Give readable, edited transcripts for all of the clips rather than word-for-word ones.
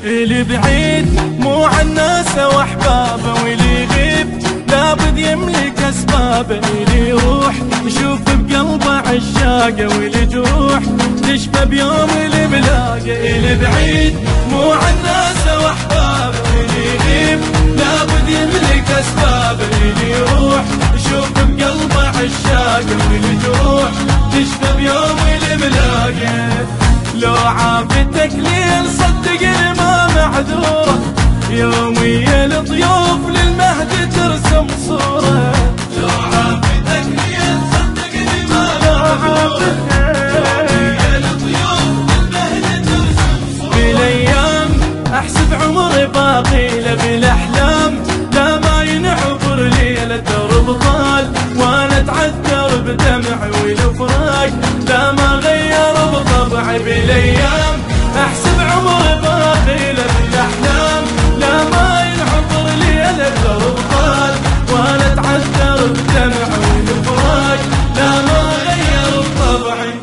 اللي بعيد مو عالناس واحبابه، واللي يغيب لابد يملك اسبابه، اللي يروح يشوف بقلبه عشاقه، واللي جروح تشفى بيوم اللي بلاقه. اللي بعيد مو عالناس واحبابه، واللي يغيب لابد يملك اسبابه، اللي يروح يشوف بقلبه عشاقه، واللي جروح تشفى بيوم اللي بلاقه. لو عافتك ليل صدق ما معذوره، يوميا الضيوف للمهد ترسم صوره. لو عافتك ليل صدق ما معذوره، يوميا الضيوف للمهد ترسم صوره. بالايام احسب عمري باقي له، بالاحلام لا ما ينعبر ليله درب طال، وانا اتعذر بدمعي والفراق لا ما غير بطبعي. بالايام احسب عمري باقي له، بالاحلام لا ما ينعبر ليله درب طال، وانا اتعذر بدمعي والفراق لا ما غير بطبعي.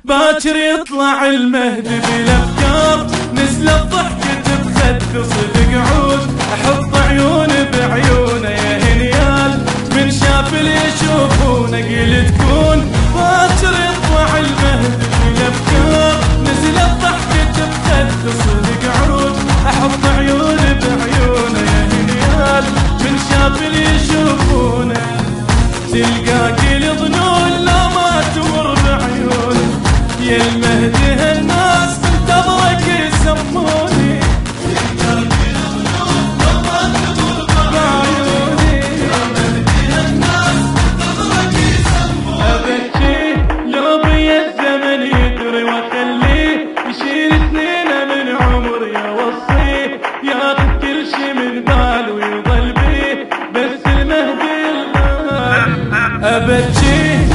باكر يطلع المهدي بالافكار، نزل الضحكة بخد صدق عود، احط عيوني بعيونه يا هنيال، من شاف اللي يشوفونه قيل تكون. باكر يطلع المهدي بالافكار، نزل الضحكة بخد صدق عود، احط عيوني بعيونه يا هنيال، من شاف اللي يشوفونه. تلقى قيل ظنون لا ما تمر بعيونه، يا المهدي هالناس تنتظرك يسموني. تلقى قيل ظنون لا ما تمر بعيوني، يا مهدي هالناس تنتظرك يسموني. ابكي لو بي الزمن يدري واخليه يشيل سنينه من عمري، اوصيه ياخذ كل شي من باله ويظل بيه بس المهدي الغالي. ابكي